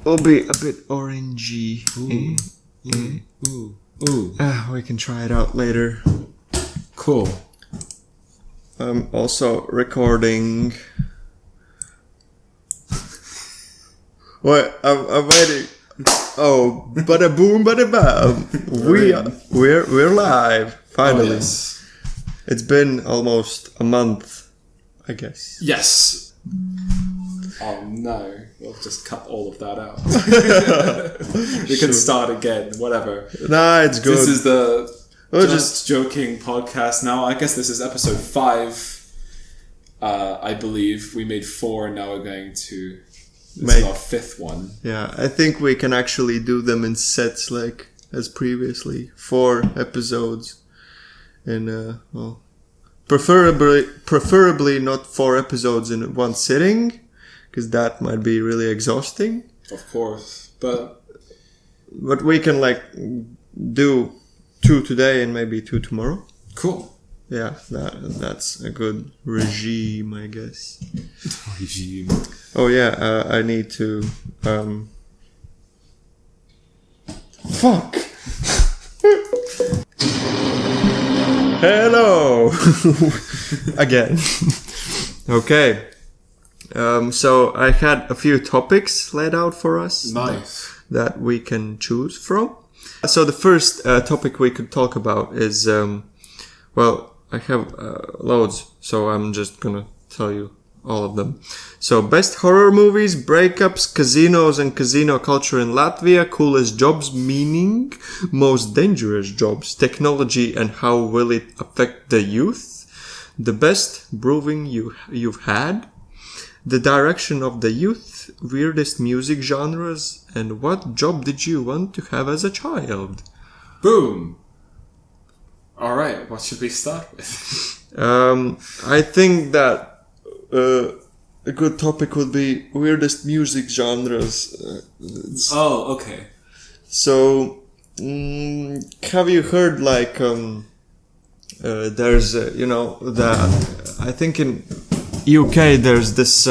will be a bit orangey. We can try it out later. Cool. I'm also recording. What? I'm waiting. Oh, bada boom, bada bam. We're live. Finally. Oh, yes. It's been almost a month, I guess. Yes. Oh no, we'll just cut all of that out. We can start again, whatever. Nah, it's good. This is the Just Joking podcast now. I guess this is episode 5. I believe we made 4 and now we're going to... This is our 5th one. Yeah, I think we can actually do them in sets like as previously. 4 episodes. And, preferably not 4 episodes in one sitting. Because that might be really exhausting. Of course, but we can do 2 today and maybe 2 tomorrow. Cool. Yeah, that's a good regime, I guess. Regime. Oh yeah, I need to. Fuck. Hello. Again. Okay. So I had a few topics laid out for us. Nice. That we can choose from. So the first topic we could talk about is, I have loads, so I'm just gonna tell you all of them. So best horror movies, breakups, casinos and casino culture in Latvia, coolest jobs, meaning, most dangerous jobs, technology and how will it affect the youth, the best brewing you've had, the direction of the youth, weirdest music genres, and what job did you want to have as a child? Boom! Alright, what should we start with? I think that a good topic would be weirdest music genres. Okay. So, have you heard there's, I think in UK there's this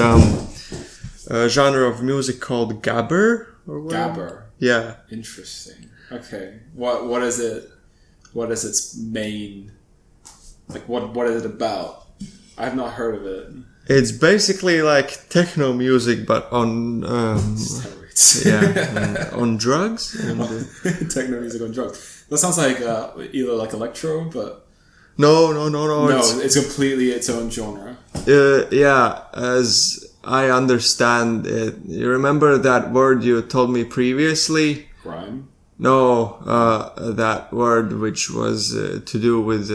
genre of music called gabber or what? Gabber. Yeah. Interesting. Okay. What is it? What is its main? What is it about? I've not heard of it. It's basically like techno music, but on steroids. Yeah, on drugs. And, techno music on drugs. That sounds like either like electro, but. No. It's completely its own genre. Yeah, as I understand it. You remember that word you told me previously? Grime? No, that word which was to do with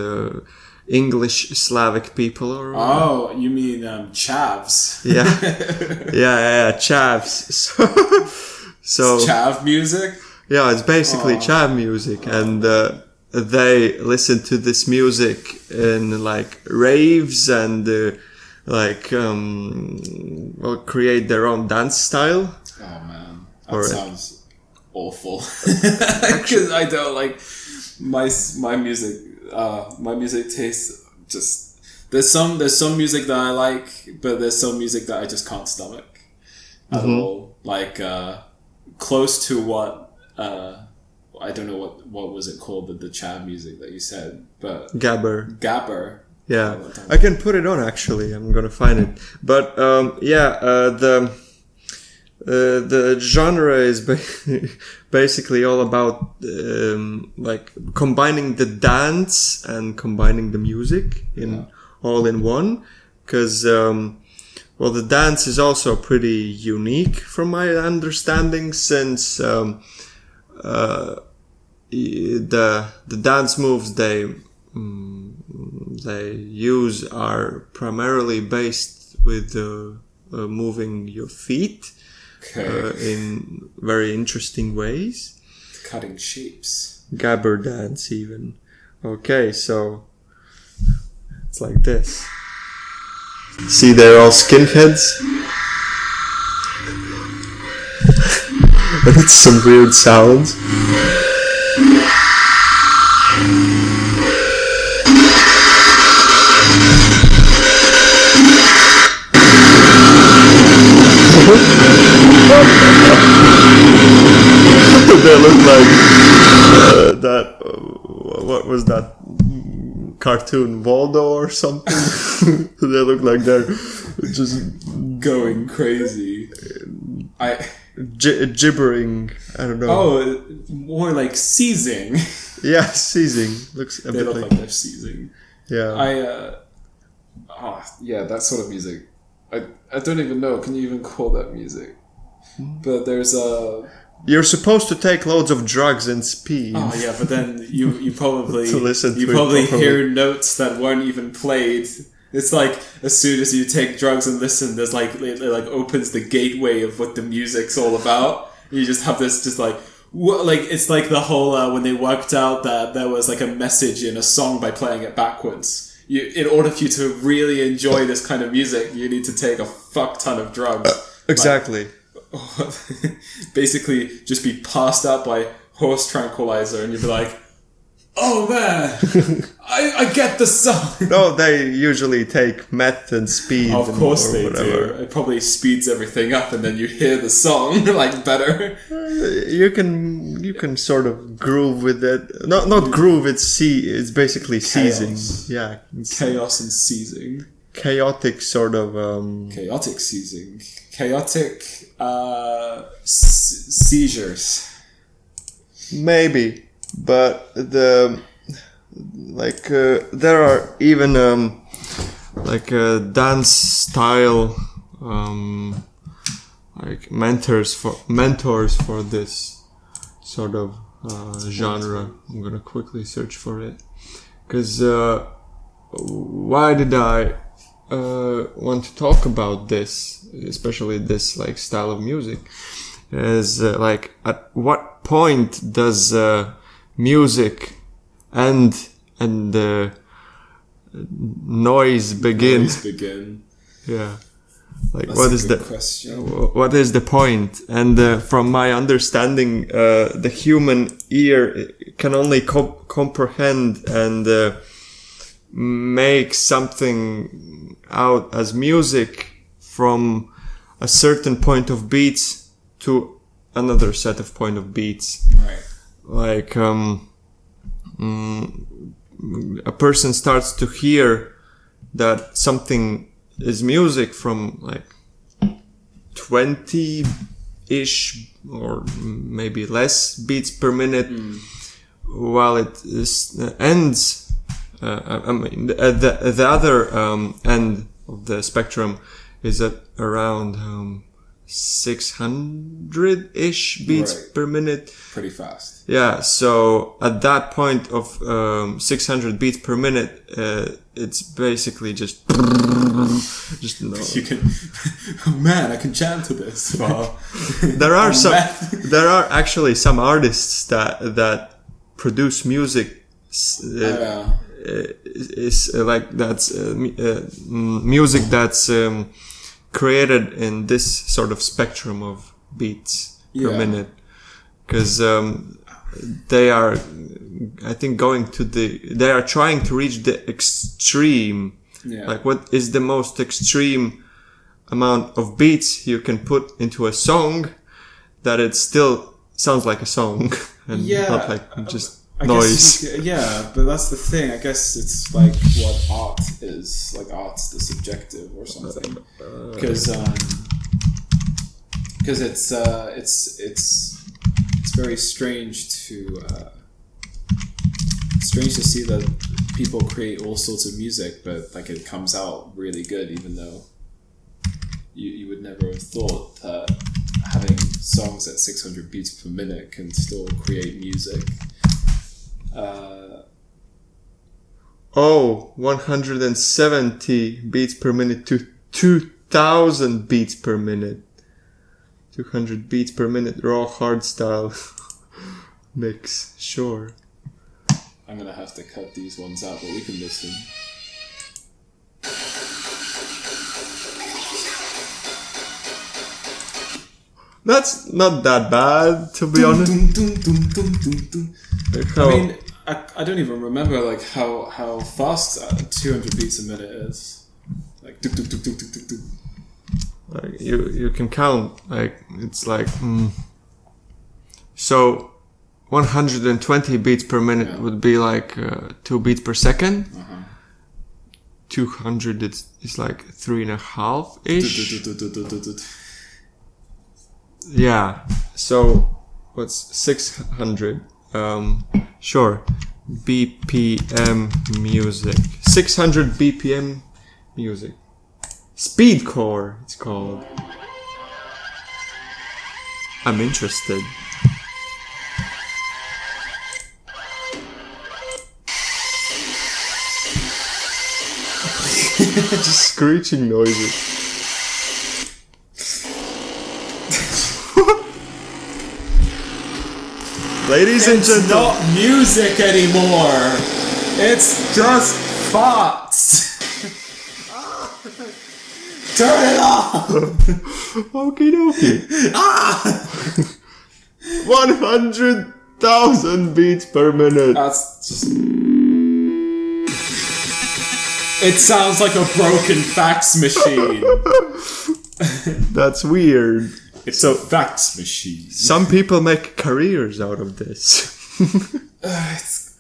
English Slavic people. Or oh, you mean chavs? Yeah, yeah, chavs. So chav music? Yeah, it's basically chav music, and they listen to this music in raves and create their own dance style. Oh man, that sounds awful. Because I don't like my music. My music taste just there's some music that I like, but there's some music that I just can't stomach at all. Close to what. I don't know what was it called, the chav music that you said, but Gabber. Yeah, I can put it on actually. I'm gonna find it, but the genre is basically all about combining the dance and combining the music all in one, because the dance is also pretty unique from my understanding, since the dance moves they use are primarily based with moving your feet in very interesting ways. Cutting shapes. Gabber dance even. Okay, so it's like this. See, they're all skinheads. That's some weird sounds. They look like that. What was that cartoon, Waldo or something? They look like they're just going crazy. Gibbering. I don't know. Oh, more like seizing. Yeah, seizing. Looks a they bit look like they're seizing. Yeah. That sort of music. I don't even know. Can you even call that music? But there's You're supposed to take loads of drugs and speed. Oh yeah, but then you probably to listen to you probably hear notes that weren't even played. It's like as soon as you take drugs and listen, there's like it like opens the gateway of what the music's all about. You just have this just like it's like the whole when they worked out that there was like a message in a song by playing it backwards. In order for you to really enjoy this kind of music, you need to take a fuck ton of drugs. Exactly. Basically, just be passed out by horse tranquilizer, and you'd be like, "Oh man, I get the song." No, they usually take meth and speed. Of course they whatever. do. It probably speeds everything up, and then you hear the song like better. You can sort of groove with it. Not groove. It's basically seizing. Yeah, chaos and seizing. Chaotic sort of. Chaotic seizing. Chaotic seizures. Maybe, but there are even dance style like mentors for this sort of genre. I'm gonna quickly search for it because why did I want to talk about this, especially this like style of music, is at what point does music end and noise begin? Yeah, like that's what is the question? What is the point? And from my understanding, the human ear can only comprehend and make something out as music from a certain point of beats to another set of point of beats. Right. Like a person starts to hear that something is music from like 20-ish or maybe less beats per minute, while it ends. I mean, the other end of the spectrum is at around 600-ish beats per minute. Pretty fast. Yeah, so at that point of 600 beats per minute, it's basically just You can, oh man, I can jam to this. Wow. There are actually some artists that produce music. Is like that's music that's created in this sort of spectrum of beats per minute, because they are, I think, they are trying to reach the extreme. Like, what is the most extreme amount of beats you can put into a song that it still sounds like a song and not like just noise. But that's the thing. I guess it's like what art is. Like, art's the subjective or something. Because it's very strange to see that people create all sorts of music, but like it comes out really good, even though you would never have thought that having songs at 600 beats per minute can still create music. 170 beats per minute to 2000 beats per minute. 200 beats per minute raw hardstyle mix. Sure. I'm gonna have to cut these ones out, but we can listen. That's not that bad, to be honest. I mean, I don't even remember like how fast 200 beats a minute is. Like like you can count, like it's like so 120 beats per minute would be like 2 beats per second. 200 is like 3.5 ish. Yeah. So what's 600? Sure. BPM music. 600 BPM music. Speedcore, it's called. I'm interested. Just screeching noises. Ladies and gentlemen, it's not music anymore. It's just farts. Turn it off. Okie dokie. 100,000 beats per minute. That's just. It sounds like a broken fax machine. That's weird. It's a fax machine. Some people make careers out of this.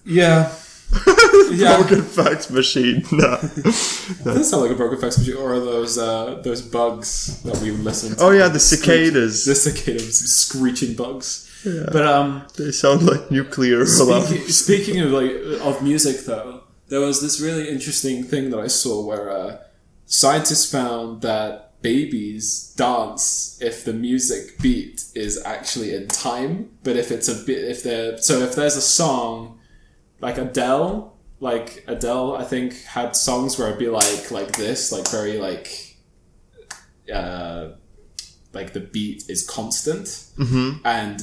Yeah. Broken fax machine. No. It does sound like a broken fax machine, or those bugs that we listened to. Oh yeah, the cicadas. The cicadas, screeching bugs. Yeah. But they sound like nuclear alarms. Speaking of music, though, there was this really interesting thing that I saw where scientists found that babies dance if the music beat is actually in time, but if it's if there's a song like Adele, I think had songs where it'd be like this, like very like the beat is constant, and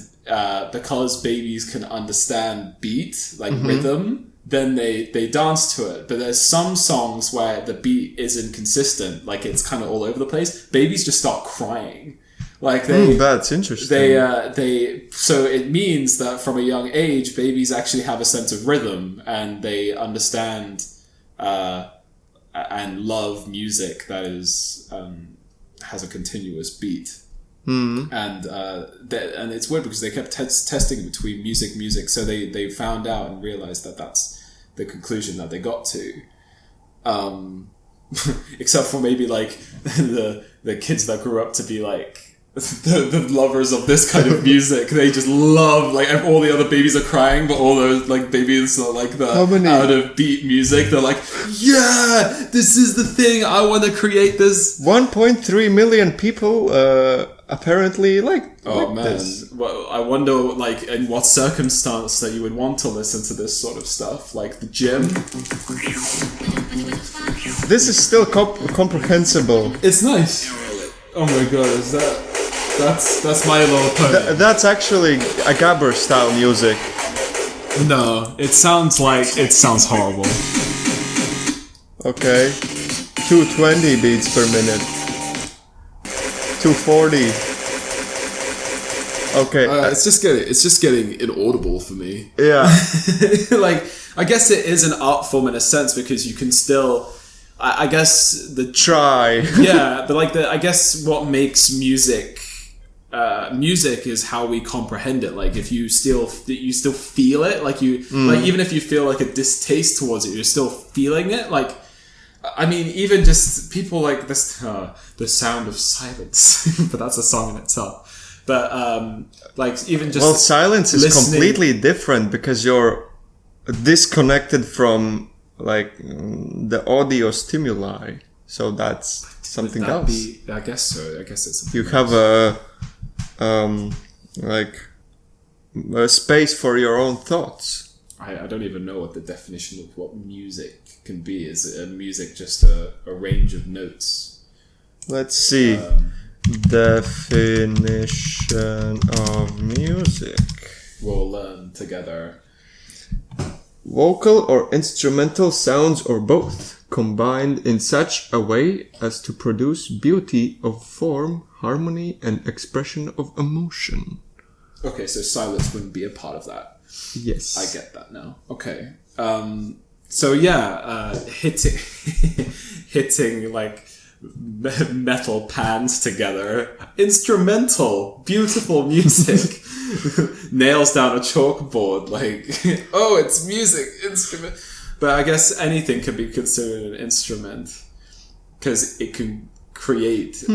because babies can understand beat, like rhythm, then they dance to it. But there's some songs where the beat isn't consistent, like it's kind of all over the place. Babies just start crying. Like that's interesting. So it means that from a young age, babies actually have a sense of rhythm, and they understand and love music that is has a continuous beat. And it's weird because they kept testing between music. So they found out and realized that that's the conclusion that they got to. Except for maybe like the kids that grew up to be like the lovers of this kind of music. They just love, like, all the other babies are crying, but all those like babies are like the out of beat music. They're like, yeah, this is the thing. I want to create this. 1.3 million people apparently like this. Well, I wonder, like, in what circumstance that you would want to listen to this sort of stuff, like the gym. This is still comprehensible. It's nice. Oh my god, is that's My Little Pony. That's actually a gabber style music. No, it sounds horrible. Okay, 220 beats per minute. 240. Okay, it's just getting inaudible for me. Yeah. Like, I guess it is an art form in a sense, because you can still, I guess try. Yeah, but like I guess what makes music is how we comprehend it. Like, if you still feel it, like like even if you feel like a distaste towards it, you're still feeling it. Like, I mean, even just people like this, The Sound of Silence, but that's a song in itself. But like, even just silence is completely different because you're disconnected from like the audio stimuli, so that's something else. I guess so. I guess it's. You have a space for your own thoughts. I don't even know what the definition of what music can be. Is it music just a range of notes? Let's see. Definition of music. We'll learn together. Vocal or instrumental sounds or both, combined in such a way as to produce beauty of form, harmony, and expression of emotion. Okay, so silence wouldn't be a part of that. Yes. I get that now. Okay. So yeah, hitting like metal pans together. Instrumental, beautiful music. Nails down a chalkboard, like, oh, it's music, instrument. But I guess anything could be considered an instrument because it can create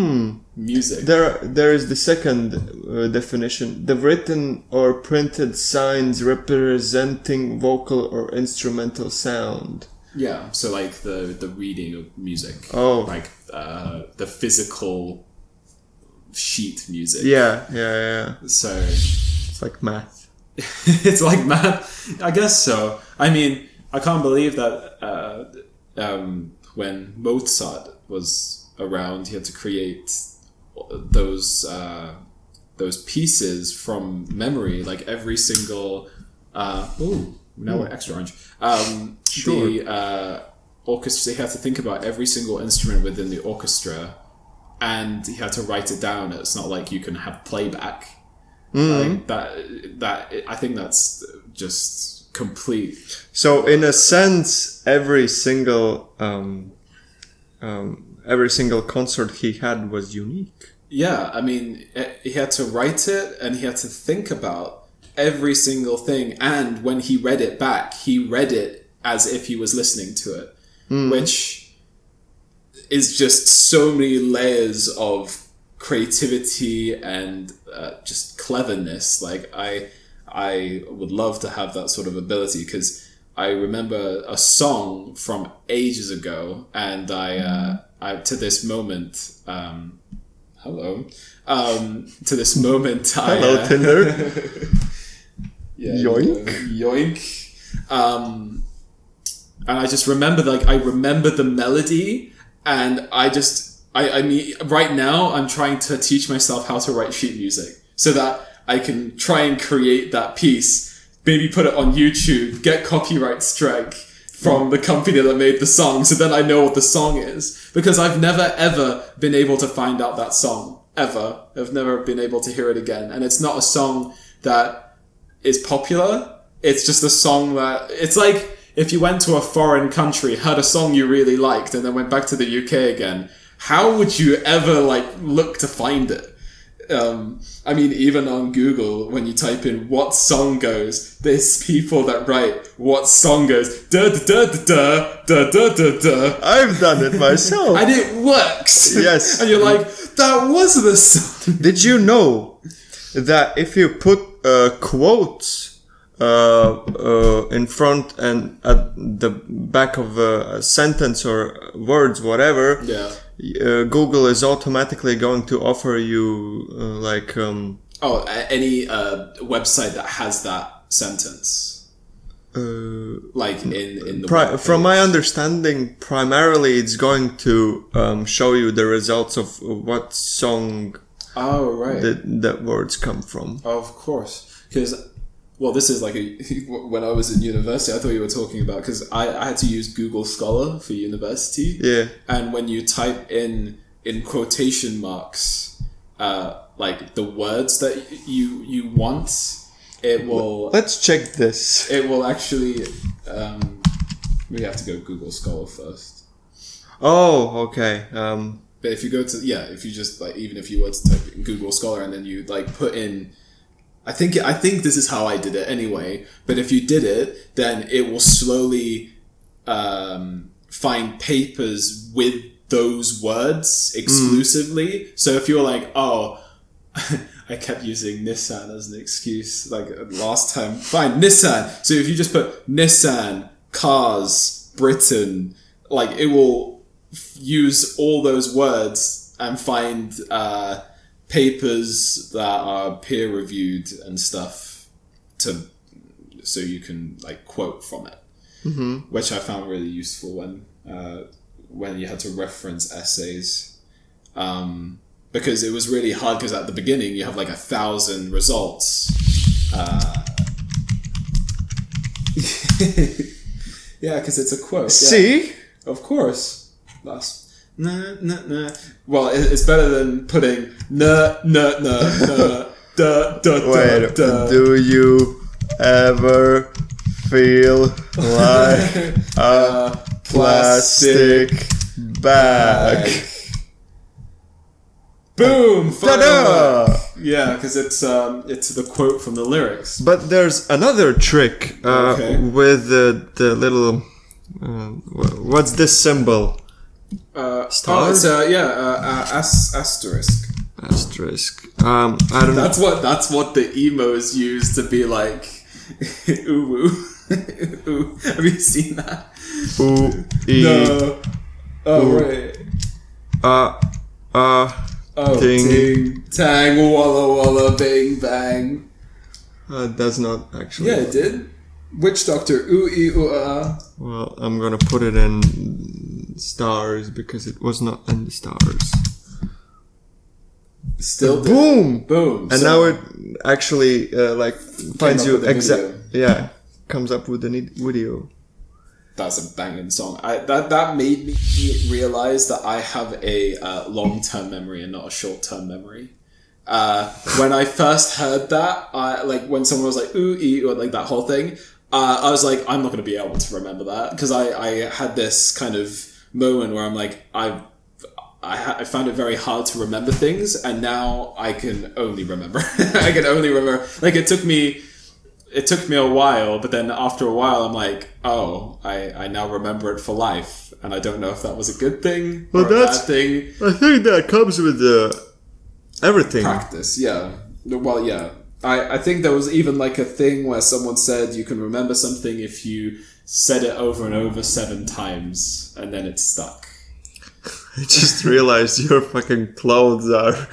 music. There is the second definition: the written or printed signs representing vocal or instrumental sound. Yeah, so like the reading of music. Oh, like the physical sheet music. Yeah. So it's like math. It's like math. I guess so. I mean, I can't believe that when Mozart was around, he had to create those pieces from memory, like every single. Now we're extra orange. Sure. The orchestra. He had to think about every single instrument within the orchestra, and he had to write it down. It's not like you can have playback. Like that. I think that's just complete. So in a sense, every single concert he had was unique. Yeah, I mean, he had to write it, and he had to think about every single thing. And when he read it back, he read it as if he was listening to it, which is just so many layers of creativity and just cleverness. Like I would love to have that sort of ability, because I remember a song from ages ago, and I to this moment, hello, to this moment, hello, Tinder. Yeah, yoink, yoink. And I just remember, I remember the melody, and I mean, right now I'm trying to teach myself how to write sheet music so that I can try and create that piece, maybe put it on YouTube, get copyright strike from the company that made the song, so then I know what the song is. Because I've never ever been able to find out that song, ever. I've never been able to hear it again. And it's not a song that is popular. It's just a song that, it's like if you went to a foreign country, heard a song you really liked, and then went back to the UK again, how would you ever look to find it? I mean, even on Google, when you type in what song goes, there's people that write what song goes, da da da da da da da da. I've done it myself. And it works. Yes. And you're like, that was the song. Did you know that if you put quotes in front and at the back of a sentence or words, whatever, yeah, Google is automatically going to offer you any website that has that sentence, in the from my understanding, primarily it's going to show you the results of what song the words come from. Of course, because this is when I was in university, I thought you were talking about, because I had to use Google Scholar for university. Yeah. And when you type in quotation marks, the words that you want, it will... Let's check this. It will actually... we have to go Google Scholar first. Oh, okay. But if you go to... Yeah, if you just, even if you were to type in Google Scholar and then you, put in... I think this is how I did it anyway, but if you did it, then it will slowly find papers with those words exclusively. So if you're like, oh, I kept using Nissan as an excuse, last time, fine, Nissan. So if you just put Nissan, cars, Britain, it will use all those words and find... papers that are peer reviewed and stuff so you can quote from it, which I found really useful when you had to reference essays, because it was really hard, because at the beginning you have 1,000 results. Yeah, because it's a quote. See? Yeah. Of course. Last. Nah, nah, nah. Well, it's better than putting nah, nah, nah, nah, da, da, Wait, da. Do you ever feel like a plastic bag? Boom! Ta-da! Yeah, because it's the quote from the lyrics. But there's another trick with the little. What's this symbol? Star? Oh, it's asterisk. Asterisk. I don't know. That's what the emos use to be like, ooh. Ooh. Have you seen that? Ooh. No. Oh, ooh. right. Ting, tang, walla walla, bing bang. That's not actually. Yeah, it did. Witch Doctor, ooh ee ooh ah. Well, I'm gonna put it in stars because it was not in the stars. Still did. Boom! Boom. And now it actually finds you exact. Yeah, comes up with the video. That's a banging song. That made me realize that I have a long-term memory and not a short-term memory. When I first heard that, when someone was like ooh ee or like that whole thing, I was like, I'm not going to be able to remember that because I had this kind of moment where I'm like, I found it very hard to remember things, and now I can only remember. I can only remember. Like it took me a while, but then after a while, I'm like, oh, I now remember it for life, and I don't know if that was a good thing or a bad thing. I think that comes with everything. Practice, yeah. Well, yeah. I think there was even like a thing where someone said you can remember something if you said it over and over 7 times, and then it's stuck. I just realized your fucking clothes are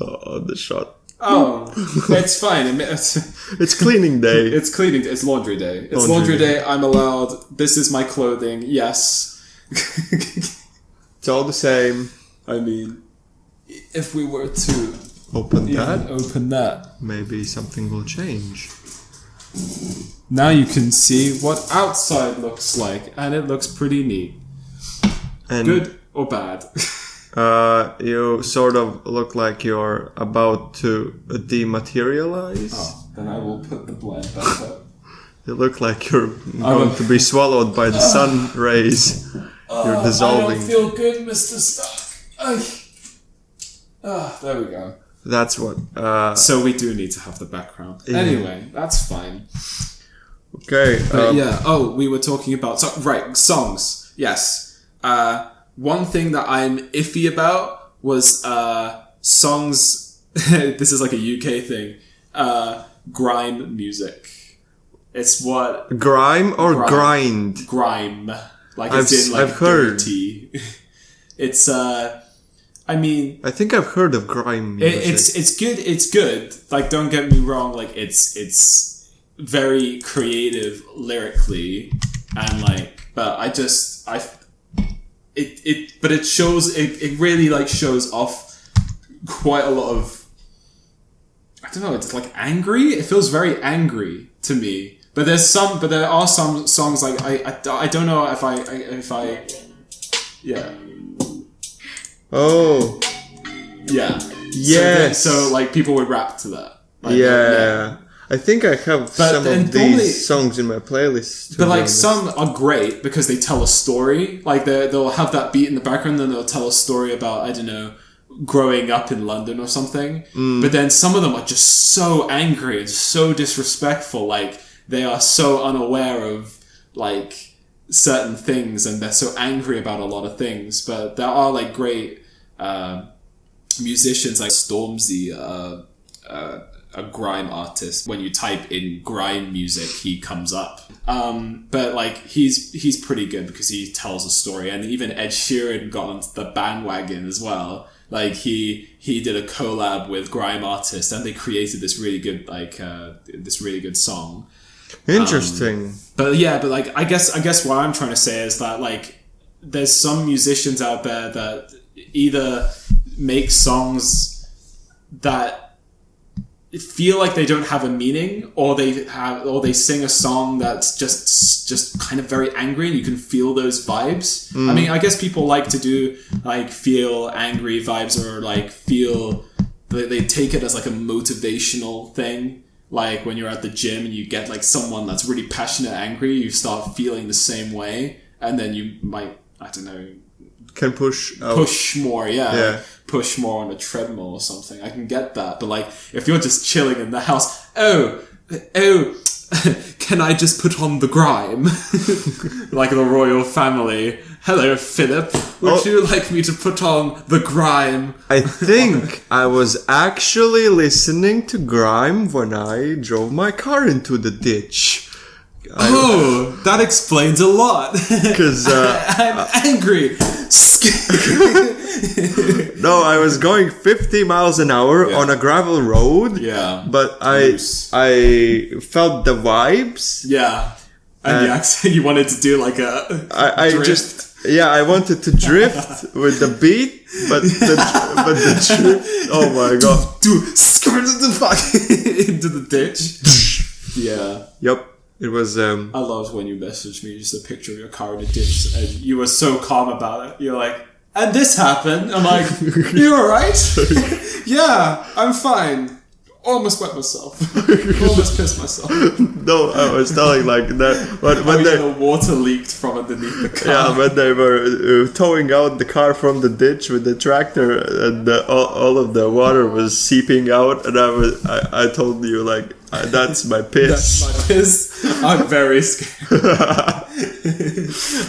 on the shot. Oh, it's fine. It's cleaning day. It's cleaning. It's laundry day. It's laundry day. I'm allowed. This is my clothing. Yes. It's all the same. I mean, if we were to open that, maybe something will change. Now you can see what outside looks like, and it looks pretty neat. And good or bad? You sort of look like you're about to dematerialize. Oh, then I will put the blend back up. You look like you're going to be swallowed by the sun rays. You're dissolving. I don't feel good, Mr. Stark. There we go. That's what... so we do need to have the background. Yeah. Anyway, that's fine. Okay. We were talking about... songs. Yes. One thing that I'm iffy about was songs... this is like a UK thing. Grime music. It's what... Grime or grind? Grime. Like it's in like I've heard. dirty. It's... I mean... I think I've heard of grime music. It's good. It's good. Like, don't get me wrong. Like, it's very creative lyrically, and like, but it shows. It really like shows off quite a lot of. I don't know. It's like angry. It feels very angry to me. But there are some songs like I don't know if I yeah. Oh. Yeah. Yes. So like people would rap to that. Like, yeah. I think I have some of these songs in my playlist. But like some are great because they tell a story. Like they'll have that beat in the background, and they'll tell a story about, I don't know, growing up in London or something. But then some of them are just so angry and so disrespectful. Like they are so unaware of like certain things, and they're so angry about a lot of things. But there are like great musicians like Stormzy, a grime artist. When you type in grime music, he comes up. But like he's pretty good because he tells a story, and even Ed Sheeran got onto the bandwagon as well. Like he did a collab with grime artists, and they created this really good song. Interesting. But like I guess what I'm trying to say is that like there's some musicians out there that either make songs that feel like they don't have a meaning, or they sing a song that's just kind of very angry, and you can feel those vibes. I mean, I guess people like to do like feel angry vibes, or like feel they take it as like a motivational thing. Like when you're at the gym and you get like someone that's really passionate angry, you start feeling the same way, and then you might, I don't know, can push out. Push more, Yeah. Push more on a treadmill or something. I can get that. But like, if you're just chilling in the house, can I just put on the grime? Like the royal family. Hello, Philip. Would you like me to put on the grime? I think I was actually listening to Grime when I drove my car into the ditch. That explains a lot. Because I'm angry. No, I was going 50 miles an hour on a gravel road. Yeah. But I felt the vibes. Yeah. And you wanted to do like a drift. I wanted to drift with the beat, but the drift. Oh my god! Into the ditch. Yeah. Yep. It was. I loved when you messaged me just a picture of your car in a ditch, and you were so calm about it. You're like, and this happened. I'm like, you alright? Yeah, I'm fine. Almost wet myself. Almost pissed myself. No, I was telling like that when the water leaked from underneath the car. Yeah, when they were towing out the car from the ditch with the tractor, and all of the water was seeping out, and I told you like that's my piss. That's my piss. I'm very scared.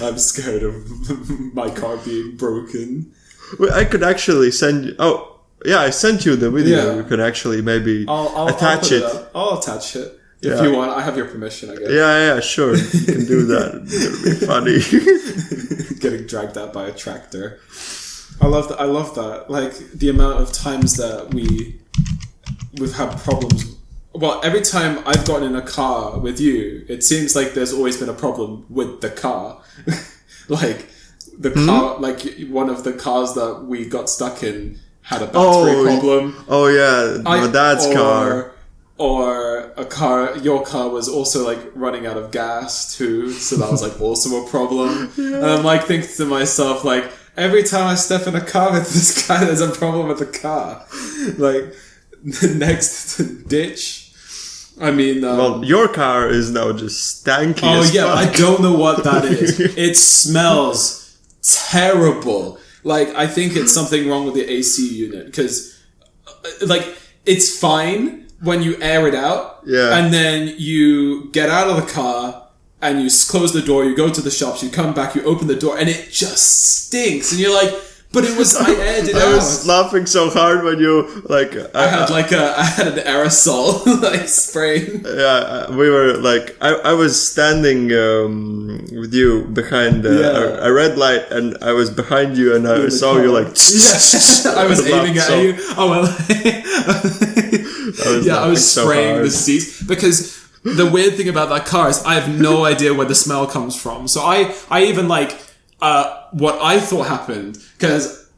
I'm scared of my car being broken. Well, I could actually send you. Oh. Yeah, I sent you the video. Yeah. You could actually maybe I'll attach it. I'll attach it. If you want, I have your permission, I guess. Yeah, sure. You can do that. It'll be funny. Getting dragged out by a tractor. I love that. Like, the amount of times that we've had problems. Well, every time I've gotten in a car with you, it seems like there's always been a problem with the car. Like, the car, like, one of the cars that we got stuck in had a battery problem. Oh yeah, my dad's car. Or a car, your car was also like running out of gas too, so that was like also a problem. Yeah. And I'm like thinking to myself, like, every time I step in a car with this guy, there's a problem with the car. Like, next to the ditch. I mean... well, your car is now just stanky as fuck. I don't know what that is. It smells terrible. Like, I think it's something wrong with the AC unit, because, like, it's fine when you air it out, and then you get out of the car, and you close the door, you go to the shops, you come back, you open the door, and it just stinks, and you're like, but it was, I aired it out. I was laughing so hard when you, like... I had an aerosol, like, spraying. Yeah, we were, like... I was standing with you behind a red light, and I was behind you, and I saw you, like... I was aiming at you. Oh, well... I was spraying the seats, because... The weird thing about that car is I have no idea where the smell comes from. So I even, like... what I thought happened, because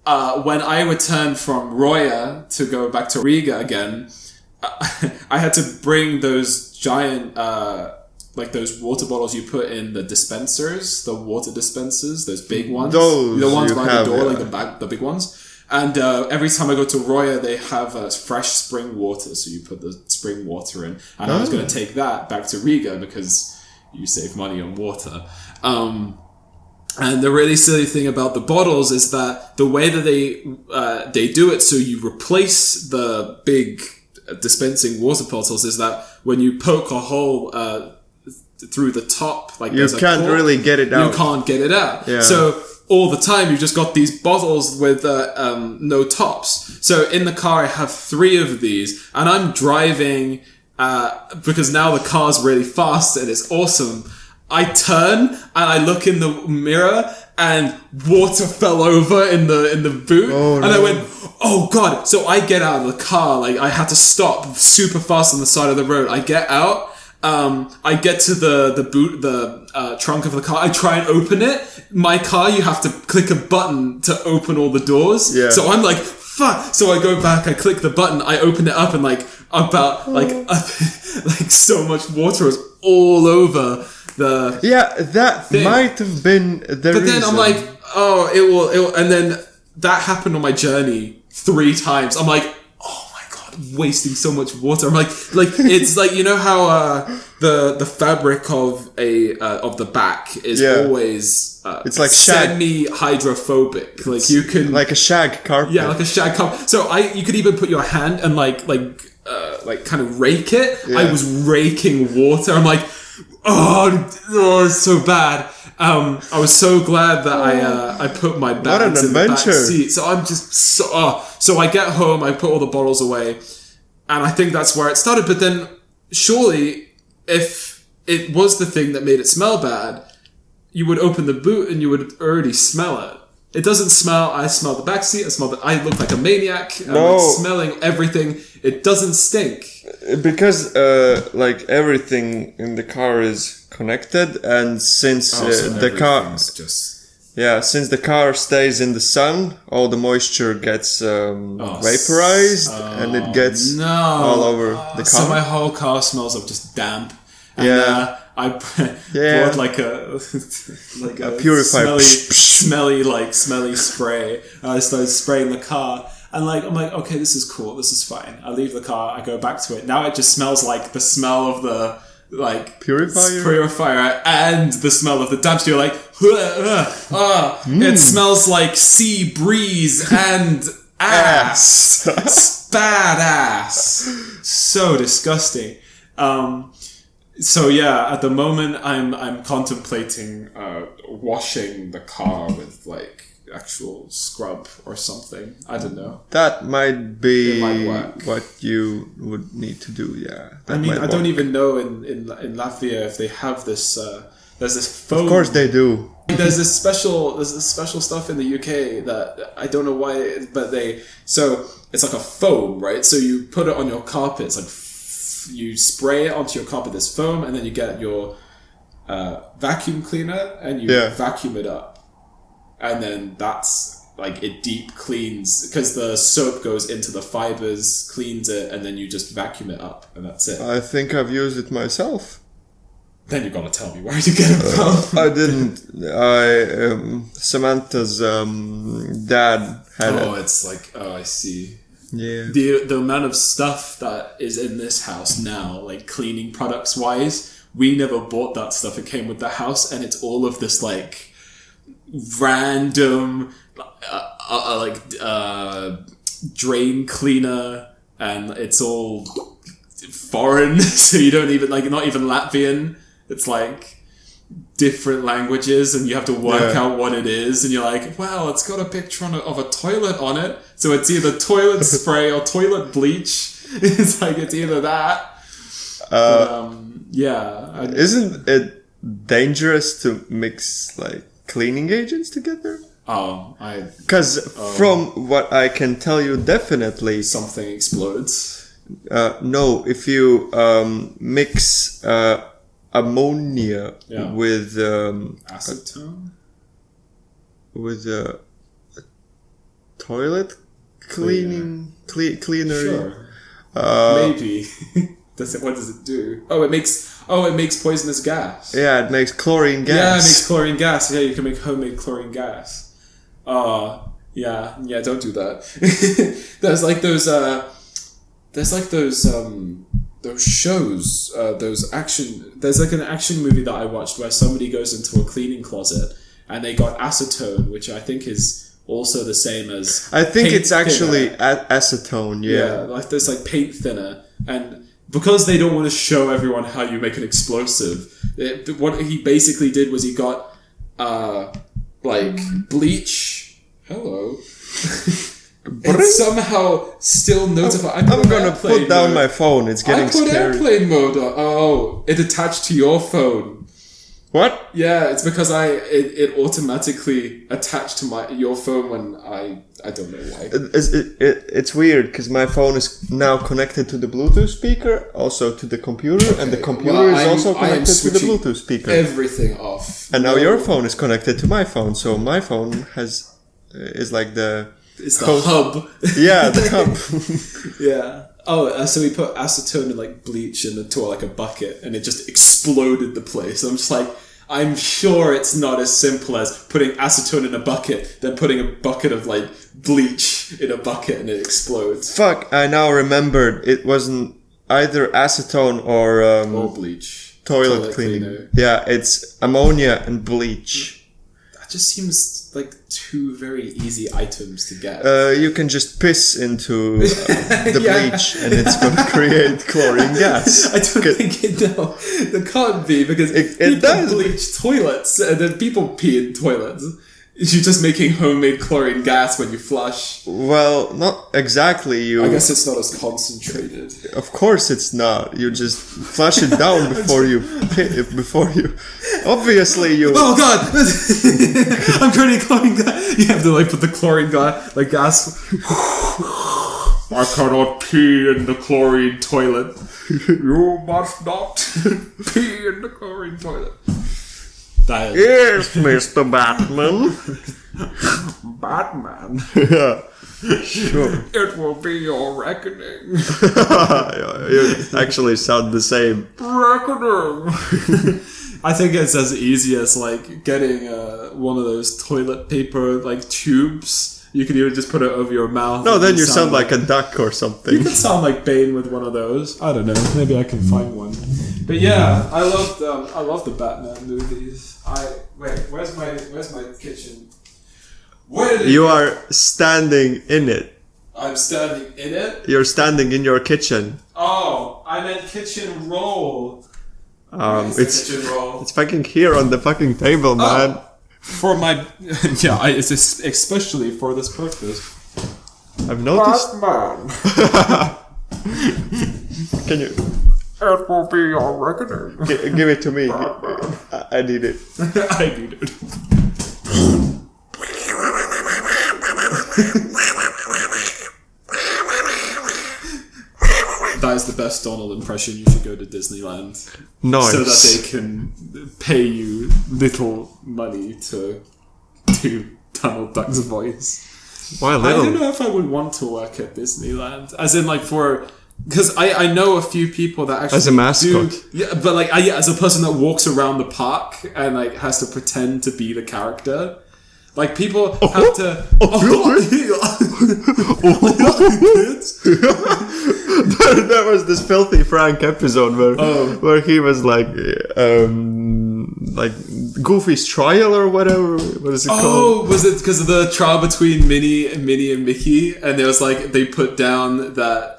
when I returned from Roya to go back to Riga again, I had to bring those giant, like those water bottles you put in the dispensers, the water dispensers, those big ones. Those the ones by the door, like the big ones. And every time I go to Roya, they have fresh spring water, so you put the spring water in. And I was going to take that back to Riga because you save money on water. And the really silly thing about the bottles is that the way that they do it, so you replace the big dispensing water bottles, is that when you poke a hole through the top, like you can't really get it out. You can't get it out. Yeah. So all the time you've just got these bottles with no tops. So in the car I have 3 of these, and I'm driving because now the car's really fast and it's awesome. I turn and I look in the mirror and water fell over in the boot. And I went, oh god. So I get out of the car, like I had to stop super fast on the side of the road. I get out, I get to the boot, the trunk of the car. I try and open it. My car, you have to click a button to open all the doors. Yeah. So I'm like, fuck. So I go back, I click the button, I open it up, and like about like so much water was all over that thing. Might have been the reason. But then I'm like, oh, it will, and then that happened on my journey 3 times. I'm like, oh my god, wasting so much water. I'm like it's like, you know how the fabric of the back is always it's like semi-hydrophobic. Like you can like a shag carpet. Yeah, like a shag carpet. So you could even put your hand and like kind of rake it. Yeah. I was raking water. I'm like, oh, it's so bad. I was so glad that I put my bags in the back seat. So I'm just so I get home, I put all the bottles away, and I think that's where it started. But then surely, if it was the thing that made it smell bad, you would open the boot and you would already smell it. It doesn't smell. I smell the back seat. I look like a maniac. I'm like smelling everything. It doesn't stink because like everything in the car is connected, and since the car stays in the sun, all the moisture gets vaporized and it gets all over the car. So my whole car smells of just damp. And, I bought like a purifier, smelly spray. I started spraying the car, and I'm like, okay, this is cool, this is fine. I leave the car, I go back to it. Now it just smells like the smell of the purifier and the smell of the damp. So you're like, it smells like sea breeze and ass, bad ass, so disgusting. So yeah, at the moment I'm contemplating washing the car with like actual scrub or something. I don't know. That might be what you would need to do. Yeah. I mean, I don't even know in Latvia if they have this. There's this foam. Of course they do. There's this special stuff in the UK that I don't know why, but so it's like a foam, right? So you put it on your carpet. It's like you spray it onto your carpet, this foam, and then you get your vacuum cleaner and you vacuum it up. And then that's like it deep cleans because the soap goes into the fibers, cleans it, and then you just vacuum it up, and that's it. I think I've used it myself. Then you've got to tell me where you get it from. I didn't. Samantha's dad had it. Oh, it's like, I see. Yeah. The amount of stuff that is in this house now, like cleaning products wise, we never bought that stuff. It came with the house, and it's all of this like random drain cleaner, and it's all foreign. So you don't even not even Latvian. It's like different languages, and you have to work out what it is, and you're like, well, it's got a picture of a toilet on it, so it's either toilet spray or toilet bleach. It's like it's either that. Isn't it dangerous to mix like cleaning agents together? Because from what I can tell you, definitely something explodes. No, if you mix ammonia with acetone, with a toilet cleaner. Sure. Maybe. What does it do? It makes poisonous gas. Yeah, it makes chlorine gas. Yeah, it makes chlorine gas. Yeah, you can make homemade chlorine gas. Yeah, don't do that. There's those shows, there's like an action movie that I watched where somebody goes into a cleaning closet and they got acetone, which I think is also the same as I think it's actually acetone, yeah, like there's like paint thinner, and because they don't want to show everyone how you make an explosive, what he basically did was he got like bleach. Hello. And somehow still notify. I'm gonna put down my phone. It's getting scary. I put airplane mode on. Oh, it attached to your phone. What? Yeah, it's because it automatically attached to your phone when I don't know why. It's weird because my phone is now connected to the Bluetooth speaker, also to the computer, and the computer is also connected to the Bluetooth speaker. Everything off. And now your phone is connected to my phone, so my phone is like the. It's the hub. Yeah, the hub. Yeah. So we put acetone and like bleach into like a bucket, and it just exploded the place. I'm just like, I'm sure it's not as simple as putting acetone in a bucket, then putting a bucket of like bleach in a bucket and it explodes. Fuck! I now remembered it wasn't either acetone or bleach. Toilet cleaning. Yeah, it's ammonia and bleach. That just seems like two very easy items to get. You can just piss into the bleach and it's going to create chlorine gas. I don't think it can't be, because it does bleach toilets and then people pee in toilets. You're just making homemade chlorine gas when you flush. Well, not exactly. I guess it's not as concentrated. Of course it's not. You just flush it down before you... Obviously you... Oh god! I'm creating chlorine gas. You have to put the chlorine gas... I cannot pee in the chlorine toilet. You must not pee in the chlorine toilet. Yes, Mr. Batman. Batman. Yeah. Sure. It will be your reckoning. You actually sound the same. Reckoning. I think it's as easy as getting one of those toilet paper tubes. You can even just put it over your mouth. No, then you sound like a duck or something. You can sound like Bane with one of those. I don't know. Maybe I can find one. But yeah, I love the Batman movies. Where's my kitchen? You are standing in it. I'm standing in it? You're standing in your kitchen. Oh, I meant kitchen roll. It's kitchen roll? It's fucking here on the fucking table, man. For my... Yeah, it's especially for this purpose. I've noticed... Batman! Can you... It will be your reckoning. Give it to me. I need it. I need it. That is the best Donald impression. You should go to Disneyland. Nice. So that they can pay you little money to do Donald Duck's voice. Why little? I don't know if I would want to work at Disneyland. As in for... Because I know a few people that actually as a mascot. But as a person that walks around the park and has to pretend to be the character. People have to... There was this Filthy Frank episode where he was Goofy's trial or whatever. What is it called? Oh, was it because of the trial between Minnie and Mickey? And there was they put down that...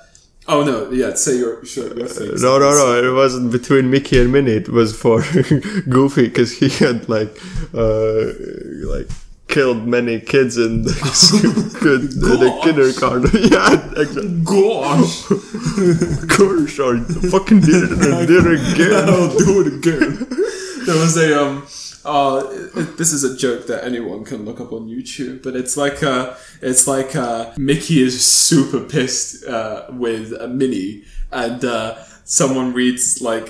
Oh no! Yeah, say your thing. No. It wasn't between Mickey and Minnie. It was for Goofy because he had killed many kids in the kindergarten. Yeah, exactly. Gosh, gosh, I fucking did it and did it again. I'll do it again. There was a this is a joke that anyone can look up on YouTube, but it's Mickey is super pissed with Minnie, and someone reads why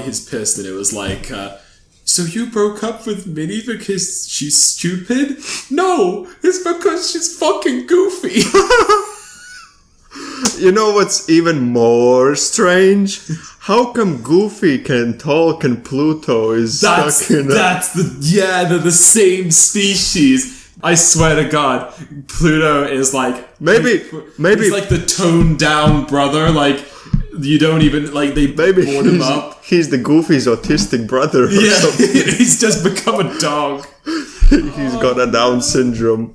he's pissed, and it was so you broke up with Minnie because she's stupid? No, it's because she's fucking goofy. You know what's even more strange? How come Goofy can talk and Pluto is stuck in they're the same species. I swear to God, Pluto is maybe he's the toned down brother. You don't even they board him up. He's the Goofy's autistic brother. Or something. He's just become a dog. He's got a Down syndrome.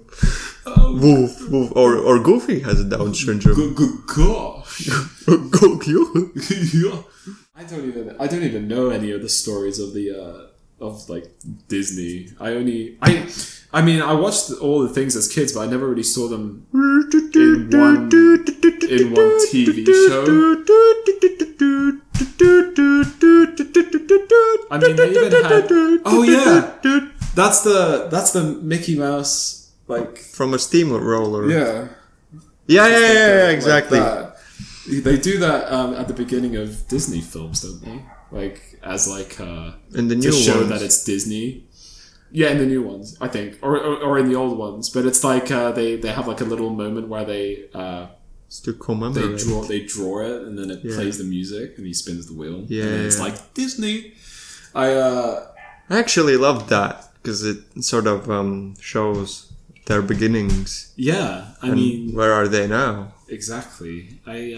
Woof, woof. Or Goofy has a Down syndrome. Gosh. Yeah. I don't even know any of the stories of the Disney. I watched all the things as kids, but I never really saw them in one TV show. I mean, they even had... Oh yeah! That's the Mickey Mouse... From a steamroller. Yeah. Yeah, exactly. They do that at the beginning of Disney films, don't they? As in the new to show ones. that it's Disney. Yeah, in the new ones, I think, or in the old ones. But it's they have a little moment where they to commemorate. They draw it, and then it plays the music, and he spins the wheel. Yeah, and it's Disney. I actually love that because it sort of shows their beginnings. Yeah, I mean, where are they now? Exactly. I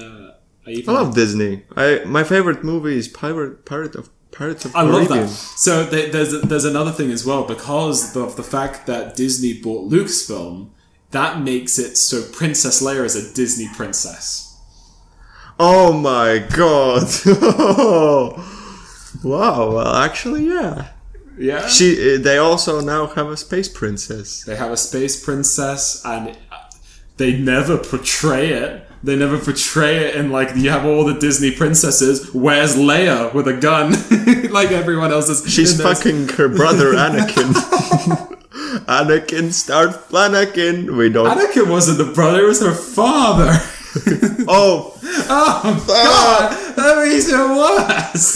I love Disney. My favorite movie is Pirates of Caribbean. I love that. So there's another thing as well, because of the fact that Disney bought Lucasfilm, that makes it so Princess Leia is a Disney princess. Oh my god! Wow. Well, actually, yeah. Yeah. They also now have a space princess. They have a space princess, and they never portray it. They never portray it in, like, you have all the Disney princesses. Where's Leia with a gun? Like everyone else is. She's fucking her brother Anakin. Anakin, start Anakin. We don't. Anakin wasn't the brother; it was her father. Oh God! That makes it worse.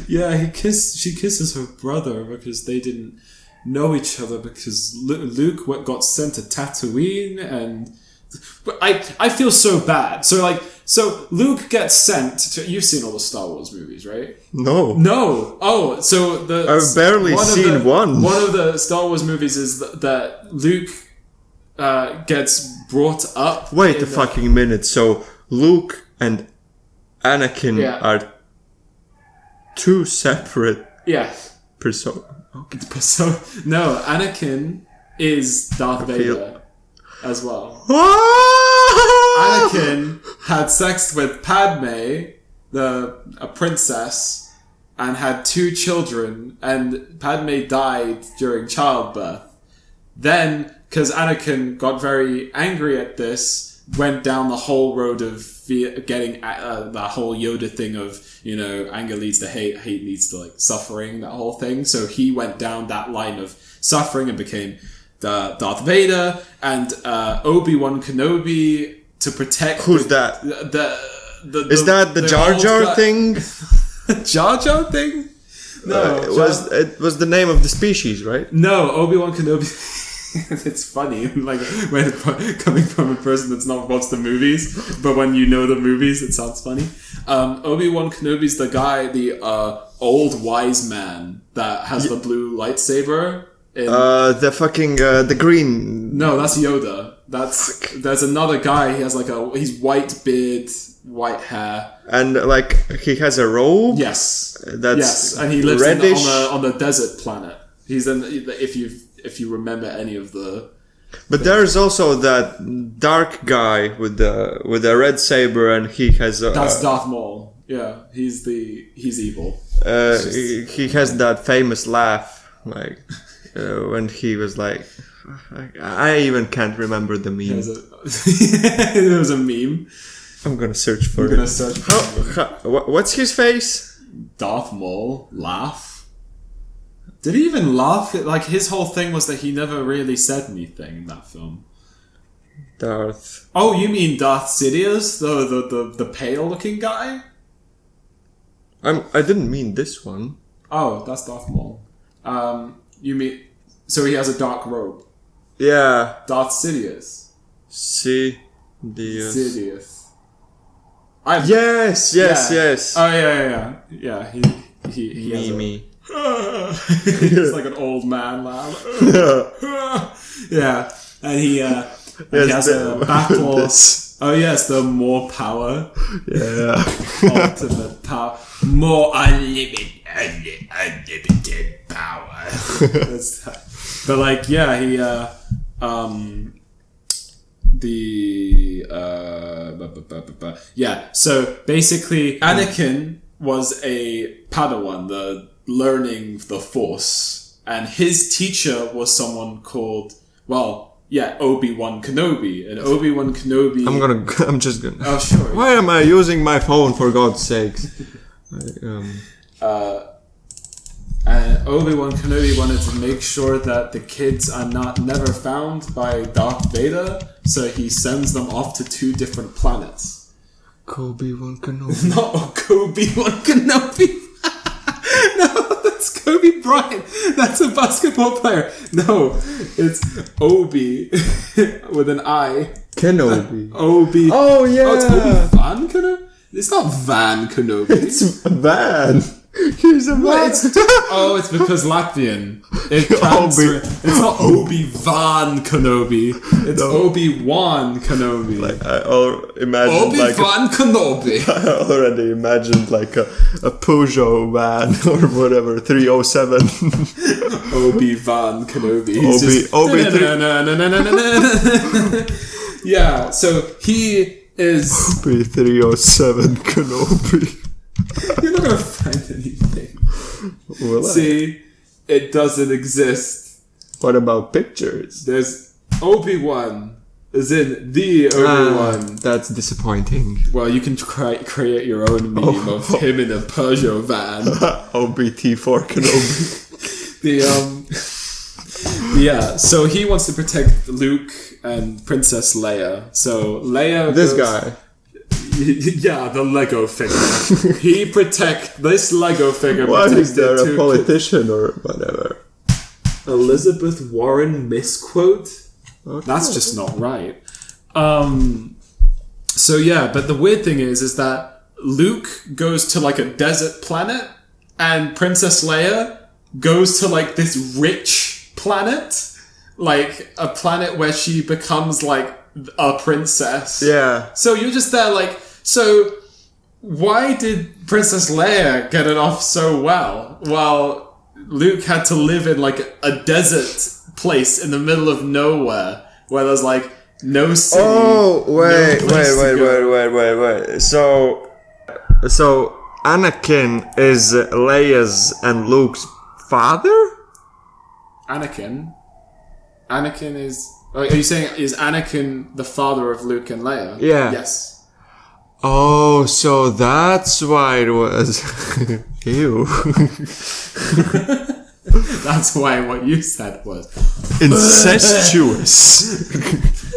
Yeah, she kisses her brother because they didn't know each other, because Luke got sent to Tatooine, and. But I feel so bad. So Luke gets sent to. You've seen all the Star Wars movies, right? No. Oh, so I've barely seen one. One of the Star Wars movies is that Luke gets brought up. Wait a fucking minute. So Luke and Anakin are two separate. Yeah. Okay. No, Anakin is Darth Vader. As well. Anakin had sex with Padme, a princess, and had 2 children, and Padme died during childbirth. Then, because Anakin got very angry at this, went down the whole road of getting the whole Yoda thing of, anger leads to hate, hate leads to, like, suffering, that whole thing. So he went down that line of suffering and became Darth Vader, and ObiWan Kenobi to protect. Who's that? Is that the Jar Jar thing? Jar Jar thing? No, it was the name of the species, right? No, ObiWan Kenobi. It's funny, like, when coming from a person that's not watched the movies, but when you know the movies, it sounds funny. ObiWan Kenobi's the guy, the old wise man that has the blue lightsaber. The fucking the green. No, that's Yoda. There's another guy. He has he's white beard, white hair, and like he has a robe. Yes, that's and he lives reddish. on the desert planet. He's if you remember any of the. But there's also that dark guy with the red saber, and he has. That's Darth Maul. Yeah, he's evil. He has that famous laugh, like. When he was like, I even can't remember the meme. It was a meme. I'm gonna search for it. What's his face? Darth Maul laugh. Did he even laugh? Like, his whole thing was that he never really said anything in that film. Darth. Oh, you mean Darth Sidious, the pale looking guy? I didn't mean this one. Oh, that's Darth Maul. You mean... So he has a dark robe. Yeah. Darth Sidious. Sidious. Yes. Oh, yeah. Yeah, he has Mimi. He's like an old man laugh. Yeah. And he has a battle... Oh, yes, the more power. Yeah. Ultimate power. More unlimited power. But like, yeah, he yeah. So basically, Anakin was a Padawan, the learning the Force, and his teacher was someone called ObiWan Kenobi, and ObiWan Kenobi. I'm just gonna. Oh sure. Why am I using my phone, for God's sakes? And Obi-Wan Kenobi wanted to make sure that the kids are never found by Darth Vader, so he sends them off to 2 different planets. Obi-Wan Kenobi. Not Obi-Wan Kenobi. No, that's Kobe Bryant. That's a basketball player. No, it's Obi with an I. Kenobi. Obi. Oh yeah. Oh, it's Obi-Van Kenobi. It's not Van Kenobi. It's Van. He's a man. It's because Latvian. It's not ObiWan Kenobi. It's ObiWan Kenobi. Like I imagined ObiWan Kenobi. I already imagined like a Peugeot van or whatever 307. ObiWan Kenobi. Yeah. So he is OB307 Kenobi. You're not gonna find anything. Will See, it doesn't exist. What about pictures? There's Obi-Wan, as in the Obi-Wan. That's disappointing. Well, you can create your own meme of him in a Peugeot van. OBT4 Kenobi. Yeah, so he wants to protect Luke and Princess Leia. So Leia guy. Yeah, the Lego figure. This Lego figure. Why is there a politician or whatever? Elizabeth Warren misquote? Okay. That's just not right. So yeah, but the weird thing is that Luke goes to like a desert planet, and Princess Leia goes to like this rich planet, like a planet where she becomes like a princess. Yeah. So you're just there like, so why did Princess Leia get it off so well while Luke had to live in like a desert place in the middle of nowhere where there's like no city? Oh, wait. So Anakin is Leia's and Luke's father? Anakin is... Are you saying, is Anakin the father of Luke and Leia? Yeah. Yes. Oh, so that's why it was... Ew. That's why what you said was... Incestuous.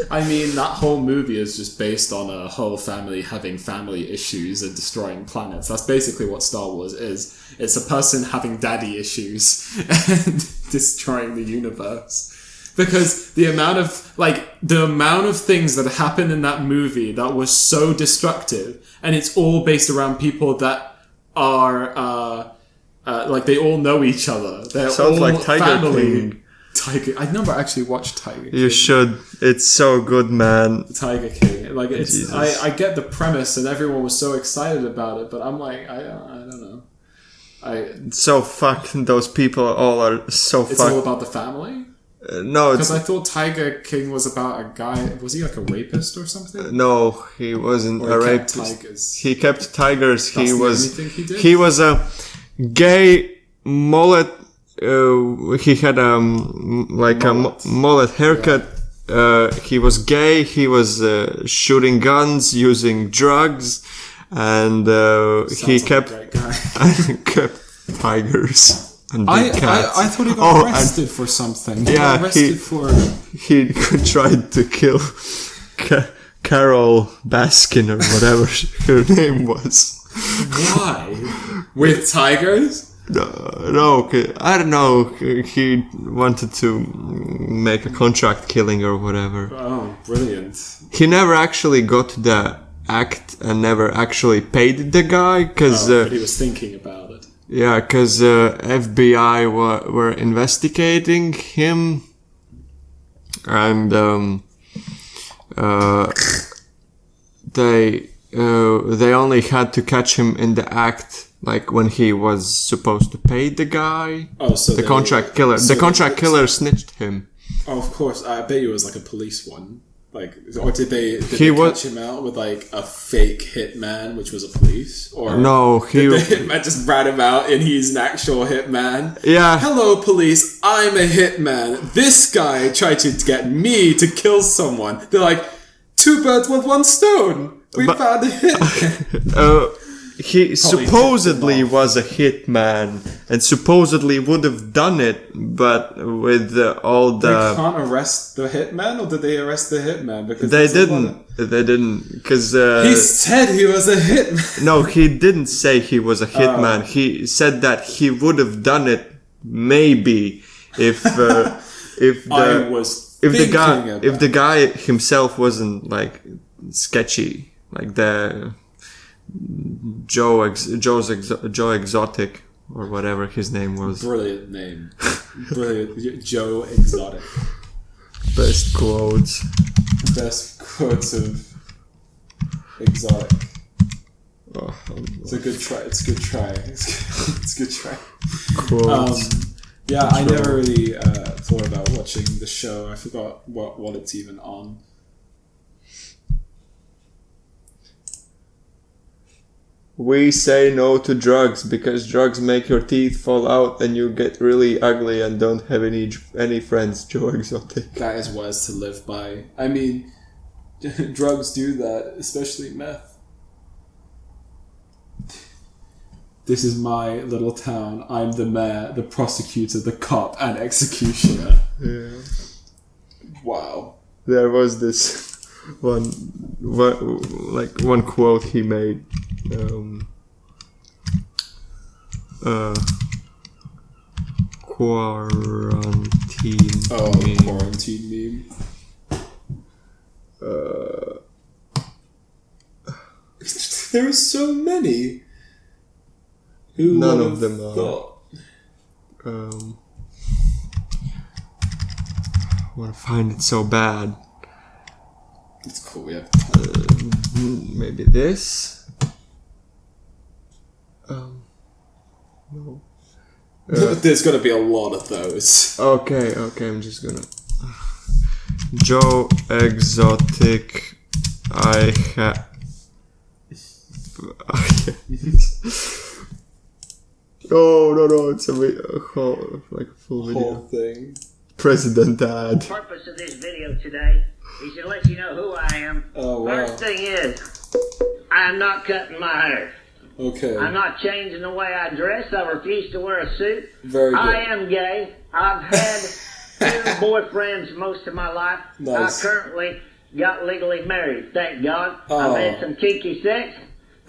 I mean, that whole movie is just based on a whole family having family issues and destroying planets. That's basically what Star Wars is. It's a person having daddy issues and destroying the universe. Because the amount of things that happened in that movie that was so destructive, and it's all based around people that are, like they all know each other. They're Sounds all like Tiger family. King. I've never actually watched Tiger King. You should. It's so good, man. Tiger King. Like it's, Jesus. I get the premise, and everyone was so excited about it, but I'm like, I don't know. So fucked. Those people all are so fucked. It's all about the family? No, because I thought Tiger King was about a guy. Was he like a rapist or something? No, he wasn't a rapist. Tigers. He kept tigers. That's the only thing he did? He was a gay mullet. He had a mullet haircut. Yeah. He was gay. He was shooting guns, using drugs, and he kept kept tigers. I thought he got arrested for something. Yeah, he tried to kill Carol Baskin or whatever her name was. Why? With tigers? No, I don't know. He wanted to make a contract killing or whatever. Oh, brilliant. He never actually got to the act and never actually paid the guy because... but he was thinking about it. Yeah, because FBI were investigating him, and they only had to catch him in the act, like when he was supposed to pay the guy. Oh, so the contract killer. The contract killer snitched him. Oh, of course. I bet you it was like a police one. Like, or did they catch him out with like a fake hitman, which was a police? Or no, did the hitman just rat him out and he's an actual hitman? Yeah. Hello, police. I'm a hitman. This guy tried to get me to kill someone. They're like, 2 birds with 1 stone. We found a hitman. He supposedly was a hitman and supposedly would have done it, but with all the... They can't arrest the hitman, or did they arrest the hitman? Because They didn't, because... he said he was a hitman. No, he didn't say he was a hitman. He said that he would have done it maybe if the guy himself wasn't like sketchy, like the Joe Exotic or whatever his name was. Brilliant name. Brilliant. Joe Exotic. Best quotes. Best quotes of Exotic. Oh, it's a good try. It's a good try. It's a good try. Quotes. Yeah, I never really thought about watching the show. I forgot what it's even on. We say no to drugs because drugs make your teeth fall out and you get really ugly and don't have any friends. Joe Exotic. That is words to live by. I mean, drugs do that, especially meth. This is my little town. I'm the mayor, the prosecutor, the cop, and executioner. Yeah. Wow. There was this one quote he made. Quarantine. Oh, meme. Quarantine meme. There are so many. Who None of them thought? are. I want to find it so bad. It's cool. We have maybe this. No. There's got to be a lot of those. Okay. I'm just gonna. Joe Exotic. I have. Oh no! It's a full video. Whole thing. President ad. The purpose of this video today is to let you know who I am. Oh, wow. First thing is, I'm not cutting my hair. Okay. I'm not changing the way I dress. I refuse to wear a suit. Very good. I am gay. I've had 2 boyfriends most of my life. Nice. I currently got legally married, thank God. Oh. I've had some kinky sex.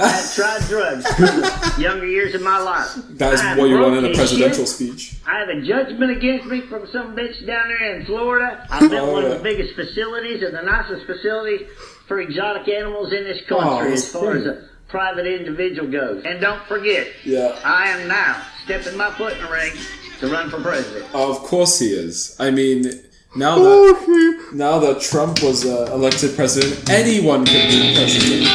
I've tried drugs in the younger years of my life. That is what you want in a presidential speech. I have a judgment against me from some bitch down there in Florida. I built one of the biggest facilities and the nicest facilities for exotic animals in this country as far as a private individual goes. And don't forget, I am now stepping my foot in the ring to run for president. Of course he is. I mean, now that Trump was elected president, anyone could be president.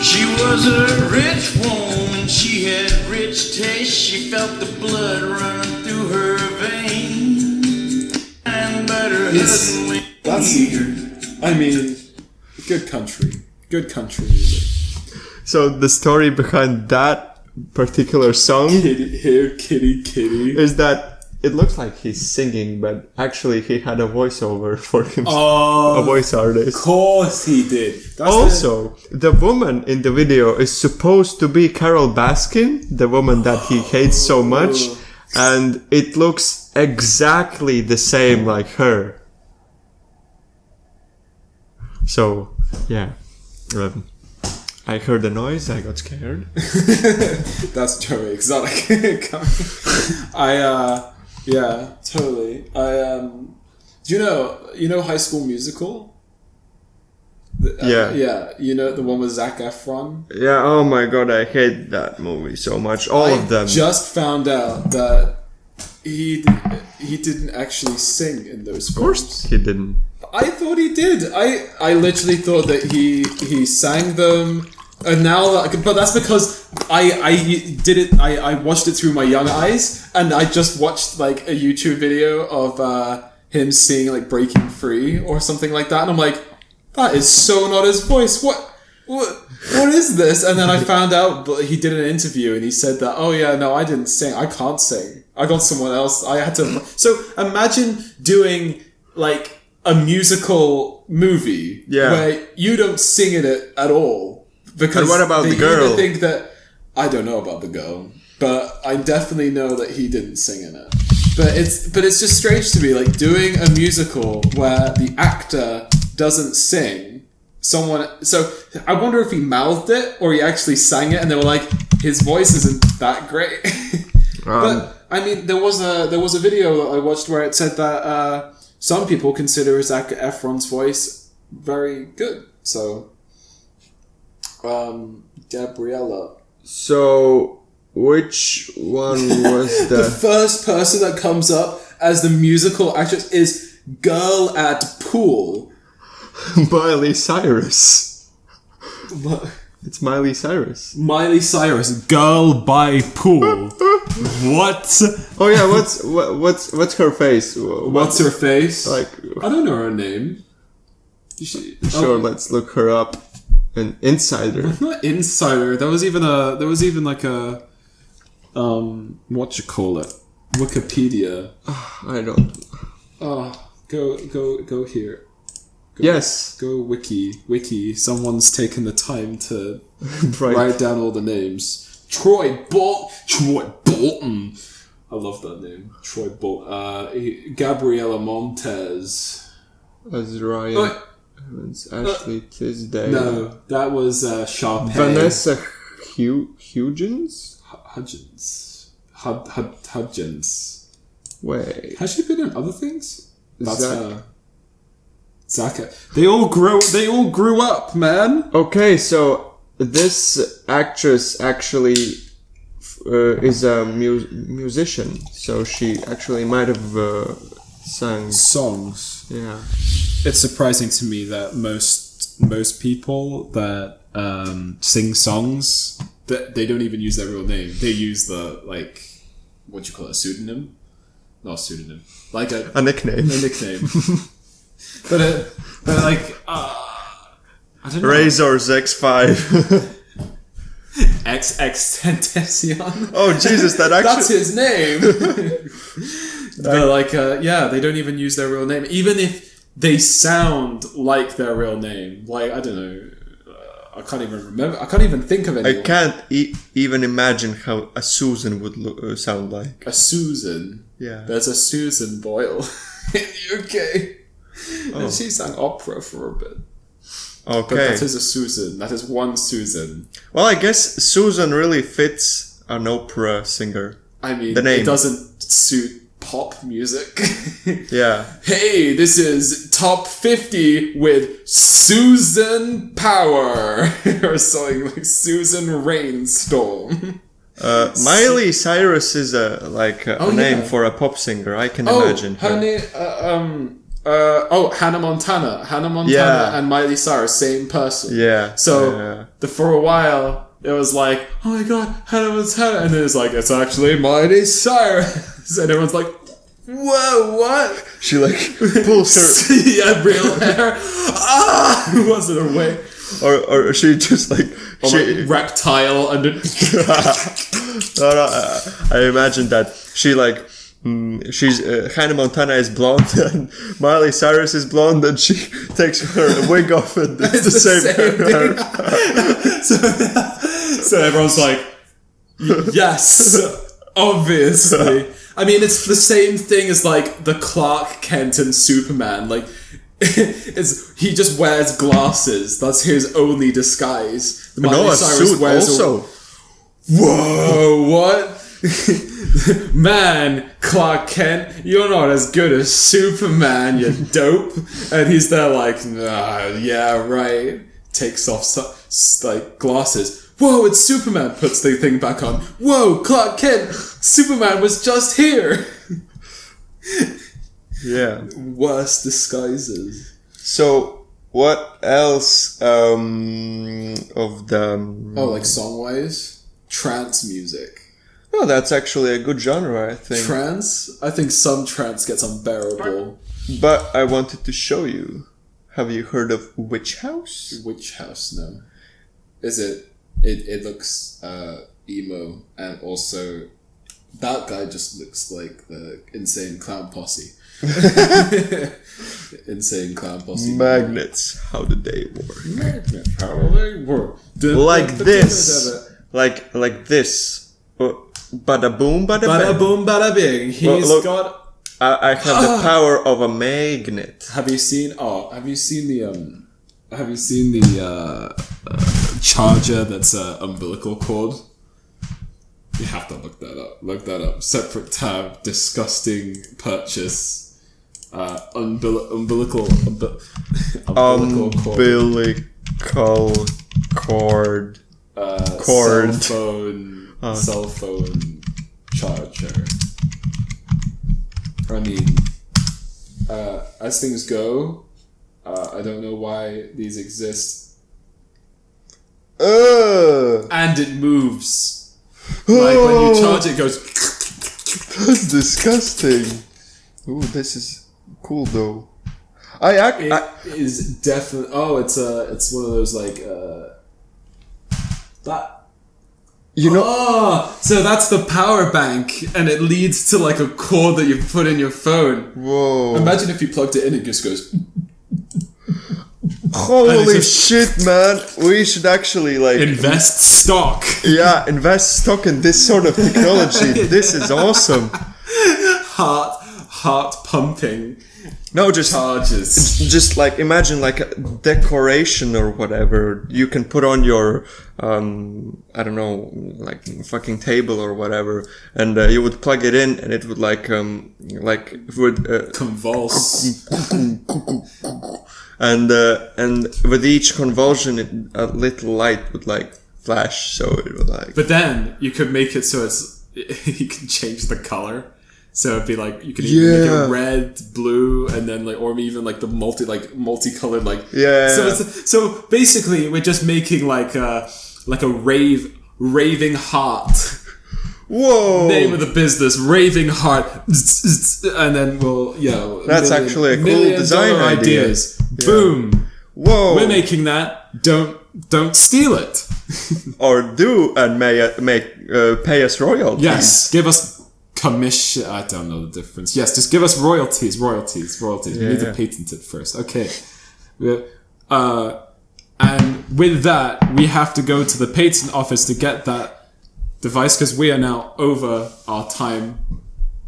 She was a rich woman, she had rich taste, she felt the blood running through her veins. And but her husband went eager. I mean, good country. Good country music. So the story behind that particular song kitty. is that it looks like he's singing, but actually he had a voiceover for him. Oh, a voice artist. Of course he did. The woman in the video is supposed to be Carol Baskin, the woman that he hates so much, and it looks exactly the same like her. So, yeah. I heard the noise, I got scared. That's Joe Exotic. Yeah, totally. Do you know High School Musical? Yeah, you know the one with Zac Efron. Yeah. Oh my god, I hate that movie so much. All of them. Just found out that he didn't actually sing in those films. Of course, he didn't. I thought he did. I literally thought that he sang them. And now, but that's because I did it. I watched it through my young eyes, and I just watched like a YouTube video of him singing like "Breaking Free" or something like that, and I'm like, that is so not his voice. What is this? And then I found out he did an interview, and he said that, oh yeah, no, I didn't sing. I can't sing. I got someone else. I had to. So imagine doing like a musical movie where you don't sing in it at all. Because and what about the girl? Think that I don't know about the girl, but I definitely know that he didn't sing in it. But it's just strange to me, like doing a musical where the actor doesn't sing. So I wonder if he mouthed it or he actually sang it, and they were like, his voice isn't that great. But I mean, there was a video that I watched where it said that some people consider Zac Efron's voice very good. So. Gabriella. So which one was The the... first person that comes up as the musical actress is Girl at Pool. Miley Cyrus. What? It's Miley Cyrus. Miley Cyrus, Girl by Pool. What? Oh yeah, what's her face? What's her face? Like, I don't know her name. sure, let's look her up. An insider. Not insider. There was even like a what you call it? Wikipedia. I don't. Oh, go here. Yes. Go wiki. Someone's taken the time to Right. write down all the names. Troy Bolton. I love that name. Troy Bolton. Gabriela Montez. As Ryan Evans, Ashley Tisdale. No, that was Sharpay. Vanessa Hudgens? Hudgens. Wait. Has she been in other things? That's Zac. her. Zac. They all grew up, man. Okay, so this actress actually is a musician, so she actually might have sang Songs. Yeah. It's surprising to me that most people that sing songs, that they don't even use their real name. They use the, like, what do you call it, a pseudonym? Not a pseudonym. Like A nickname. a nickname. but like, I don't know. Razor's X5. XXXTentacion. Oh Jesus, that actually... That's his name. But like, yeah, they don't even use their real name, even if they sound like their real name. Like, I don't know. I can't even remember. I can't even think of anyone. I can't even imagine how a Susan would sound like. A Susan. Yeah. There's a Susan Boyle in the UK. Oh. And she sang opera for a bit. But Okay. that is a Susan. That is one Susan. Well, I guess Susan really fits an opera singer. I mean, The name. it doesn't suit pop music. Yeah. Hey, this is Top 50 with Susan Power. Or something like Susan Rainstorm. Miley Cyrus is a name yeah. for a pop singer. I can imagine her her. name, Hannah Montana. Hannah Montana Yeah. and Miley Cyrus, same person. Yeah. So for a while, it was like, oh my god, Hannah Montana, and then it's like, it's actually Miley Cyrus, and everyone's like, whoa, what? She like pulls her, Yeah, real hair. Was it away? or she just like Or she. like reptile under. No, I imagine that she like. She's Hannah Montana is blonde and Miley Cyrus is blonde, and she takes her wig off and it's the same hair. So everyone's like, yes, obviously. I mean, it's the same thing as like the Clark Kent and Superman. Like, he just wears glasses. That's his only disguise. No, a suit also. Whoa! What? Man, Clark Kent, you're not as good as Superman, you dope. And he's there like, nah, yeah, right. Takes off like glasses. Whoa, it's Superman. Puts the thing back on. Whoa, Clark Kent, Superman was just here. Yeah. Worst disguises. So what else of the? Like song-wise? Trance music. Oh, that's actually a good genre, I think. Trance? I think some trance gets unbearable. But I wanted to show you. Have you heard of Witch House? Witch House, no. Is it? It looks emo, and also that guy just looks like the Insane Clown Posse. Insane Clown Posse. Magnets. How do they work? Magnets. How do they work? Like this. Like this. Bada boom, bada bang. Bada boom, bada bing. He's Look, got. I have the power of a magnet. Have you seen the charger that's a umbilical cord? You have to look that up. Look that up. Separate tab. Disgusting purchase. Umbilical cord. Umbilical cord. Cell phone. cell phone charger. I mean, as things go, I don't know why these exist. And it moves. Like when you charge it, it goes. That's disgusting. Ooh, this is cool though. It is definitely. Oh, it's one of those like that. You know. Oh, so that's the power bank, and it leads to like a cord that you put in your phone. Whoa! Imagine if you plugged it in, it just goes. Holy shit, man! We should actually like invest stock. Yeah, invest stock in this sort of technology. This is awesome. Heart pumping. No, just charges. Just like imagine like a decoration or whatever you can put on your I don't know, like fucking table or whatever, and you would plug it in and it would like it would convulse. And with each convulsion, a little light would like flash, so it would like. But then you could make it so you can change the color. So it'd be like you could even make it red, blue, and then like, or even like the multicolored like. Yeah. So basically, we're just making like a raving heart. Whoa! Name of the business, raving heart, and then That's actually a cool design ideas. Yeah. Boom! Whoa! We're making that. Don't steal it. Or do and pay us royalties. Yes, give us commission. I don't know the difference. Yes, just give us royalties. Yeah, we need to patent it first. Okay. And with that, we have to go to the patent office to get that device because we are now over our time.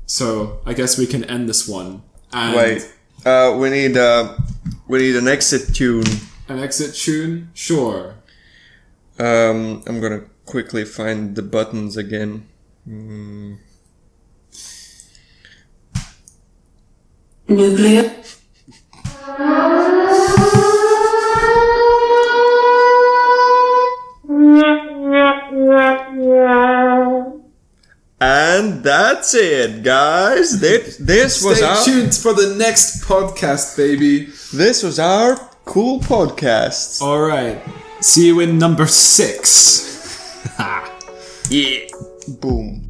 So I guess we can end this one. And wait, we need an exit tune. An exit tune? Sure. I'm gonna quickly find the buttons again. Nuclear. And that's it, guys. This was Stay tuned for the next podcast, baby. This was our cool podcast. All right. See you in number 6. Yeah. Boom.